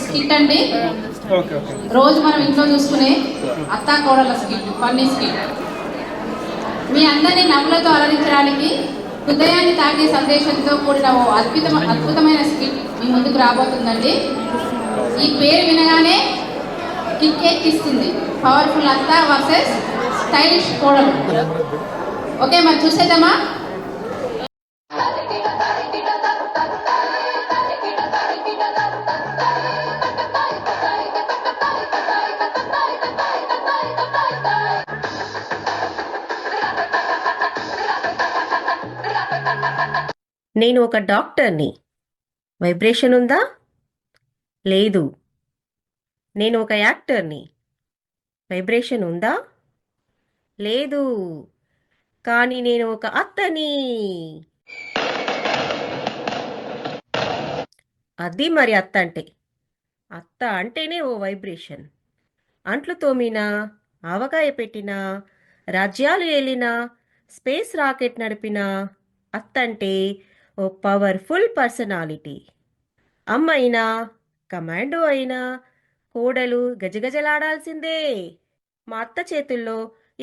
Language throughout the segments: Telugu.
స్కిట్ అండి. రోజు మనం ఇంట్లో చూసుకునే అత్తా కోడల స్కిట్, ఫన్నీ స్కిట్. మీ అందరినీ నవ్వులతో అలరించడానికి హృదయాన్ని తాకే సందేశంతో కూడిన ఓ అద్భుతమైన స్కిట్ మీ ముందుకు రాబోతుందండి. ఈ పేరు వినగానే కిక్కెక్కిస్తుంది. పవర్ఫుల్ అత్త వర్సెస్ స్టైలిష్ కోడలు. ఓకే, మరి చూసేద్దామా? నేను ఒక డాక్టర్ని. వైబ్రేషన్ ఉందా? లేదు. నేను ఒక యాక్టర్ని. వైబ్రేషన్ ఉందా? లేదు. కానీ నేను ఒక అత్తని. అది మరి అత్త అంటే. అత్త అంటేనే ఓ వైబ్రేషన్. అంట్లు తోమినా, ఆవకాయ పెట్టినా, రాజ్యాలు ఏలినా, స్పేస్ రాకెట్ నడిపినా అత్తంటే ఓ పవర్ఫుల్ పర్సనాలిటీ. అమ్మ అయినా, కమాండో అయినా కోడలు గజగజలాడాల్సిందే. మా అత్త చేతుల్లో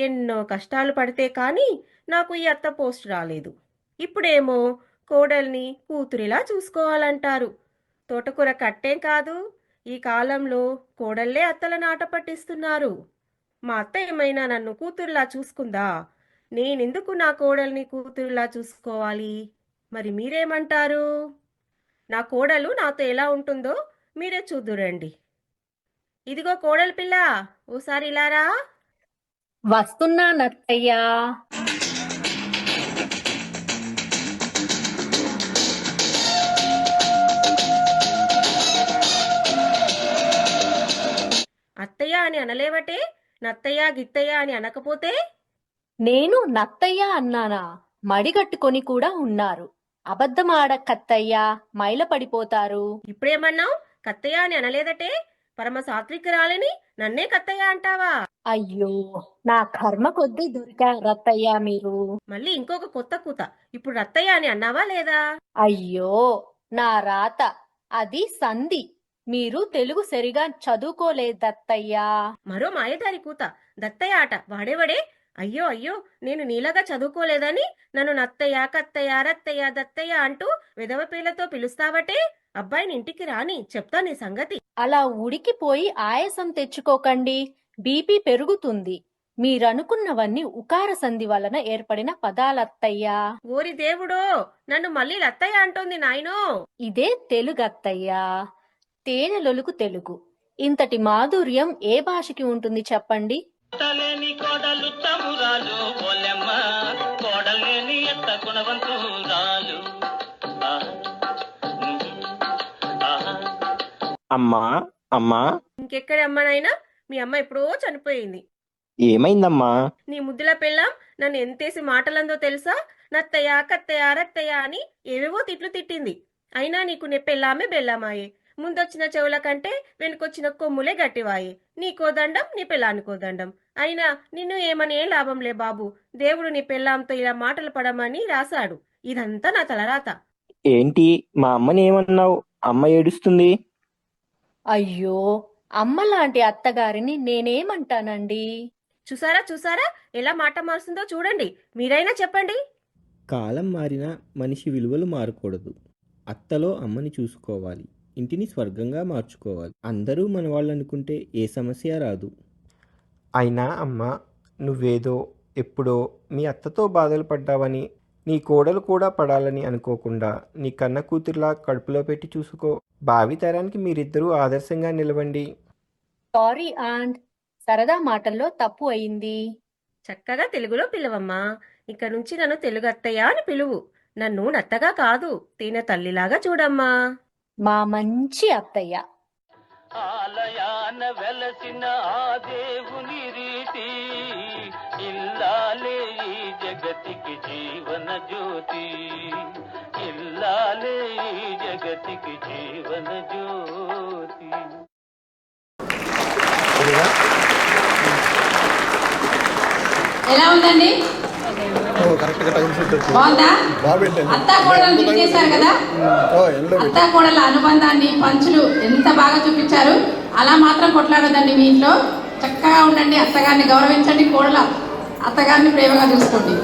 ఎన్నో కష్టాలు పడితే కానీ నాకు ఈ అత్త పోస్ట్ రాలేదు. ఇప్పుడేమో కోడల్ని కూతురిలా చూసుకోవాలంటారు. తోటకూర కట్టేం కాదు, ఈ కాలంలో కోడళ్లే అత్తలను ఆట పట్టిస్తున్నారు. మా అత్త ఏమైనా నన్ను కూతురులా చూసుకుందా? నేనెందుకు నా కోడల్ని కూతురులా చూసుకోవాలి? మరి మీరేమంటారు? నా కోడలు నాతో ఎలా ఉంటుందో మీరే చూద్దురండి. ఇదిగో కోడలి పిల్ల, ఓసారి ఇలారా. వస్తున్నా నత్తయ్యా. అత్తయ్య అని అనలేవటే? నత్తయ్య గిత్తయ్య అని అనకపోతే? నేను నత్తయ్య అన్నానా? మడిగట్టుకొని కూడా ఉన్నారు. అబద్ధమాడ కత్తయ్యా, మైల పడిపోతారు. ఇప్పుడేమన్నావు? కత్తయ్య అని అనలేదటే? పరమ సాత్వికురాలని నన్నే కత్తయ్య అంటావా? అయ్యో, నా కర్మ కొద్దీ దొరికారు రత్తయ్యా మీరు. మళ్ళీ ఇంకొక కొత్త కూత. ఇప్పుడు రత్తయ్య అని అన్నావా లేదా? అయ్యో, నా రాత అది సంధి. మీరు తెలుగు సరిగా చదువుకోలేదత్తయ్యా. మరో మాయదారి కూత. దత్తయ్య ఆట వాడేవాడే? అయ్యో అయ్యో, నేను నీలాగా చదువుకోలేదని నన్ను నత్తయ్య, కత్తయ్య, రత్తయ్య, దత్తయ్య అంటూ విధవ పేర్లతో పిలుస్తావటే? అబ్బాయిని ఇంటికి రాని, చెప్తా నీ సంగతి. అలా ఉడికిపోయి ఆయాసం తెచ్చుకోకండి, బీపీ పెరుగుతుంది. మీరనుకున్నవన్నీ ఉకార సంధి వలన ఏర్పడిన పదాలత్తయ్యా. ఓరి దేవుడో, నన్ను మళ్ళీ లత్తయ్య అంటోంది నాయనో. ఇదే తెలుగత్తయ్యా, తేనెలొలుకు తెలుగు. ఇంతటి మాధుర్యం ఏ భాషకి ఉంటుంది చెప్పండి? తలేని కోడలు తమురాలు ఓలెమ్మ, కోడలేని ఎత్త గుణవంతురాలు. అమ్మా అమ్మా. ఇంకెక్కడి అమ్మనైనా, మీ అమ్మ ఎప్పుడో చనిపోయింది. ఏమైందమ్మా? నీ ముద్దుల పెళ్ళాం నన్ను ఎంతేసి మాటలందో తెలుసా? నత్తయ్య, కత్తయ్య, రత్తయ్య అని ఏవేవో తిట్లు తిట్టింది. అయినా నీకు నే పెళ్ళామే బెల్లమాయే. ముందొచ్చిన చెవుల కంటే వెనుకొచ్చిన కొమ్ములే గట్టివాయే. నీకో దండం, నీ పెళ్ళానికో దండం. అయినా నిన్ను ఏమని ఏం లాభంలే బాబు. దేవుడు నీ పెళ్ళాంతో ఇలా మాటలు పడమని రాశాడు. ఇదంతా నా తలరాత. ఏంటి, మా అమ్మని ఏమన్నావు? అమ్మ ఏడుస్తుంది. అయ్యో, అమ్మలాంటి అత్తగారిని నేనేమంటానండి? చూసారా చూసారా ఎలా మాట మారుస్తుందో చూడండి. మీరైనా చెప్పండి. కాలం మారినా మనిషి విలువలు మారకూడదు. అత్తలో అమ్మని చూసుకోవాలి, ఇంటిని స్వర్గంగా మార్చుకోవాలి. అందరూ మన వాళ్ళు అనుకుంటే ఏ సమస్య రాదు. అయినా అమ్మ, నువ్వేదో ఎప్పుడో మీ అత్తతో బాధలు పడ్డావని నీ కోడలు కూడా పడాలని అనుకోకుండా నీ కన్న కూతురులా కడుపులో పెట్టి చూసుకో. భావి తరానికి మీరిద్దరూ ఆదర్శంగా నిలవండి. సారీ ఆంట్, సరదా మాటల్లో తప్పు అయింది. చక్కగా తెలుగులో పిలవమ్మా. ఇక నుంచి నన్ను తెలుగు అత్తయ్య అని పిలువు. నన్ను నత్తగా కాదు, తేనె తల్లిలాగా చూడమ్మా. మా మంచి అత్తయ్య. ఆలయాన వెలసిన ఆ దేవుని రీతి, ఇల్లాలే ఈ జగతికి జీవన జ్యోతి. ఇల్లాలే ఈ జగతికి జీవన జ్యోతి. ఎలా ఉందండి? బాగుందా? అత్తా కోడలు లింక్ చేశారు కదా, అత్తా కోడల అనుబంధాన్ని పంచులు ఎంత బాగా చూపించారు. అలా మాత్రం కొట్లాడదండి. మీ ఇంట్లో చక్కగా ఉండండి, అత్తగారిని గౌరవించండి, కోడల అత్తగారిని ప్రేమగా చూసుకోండి.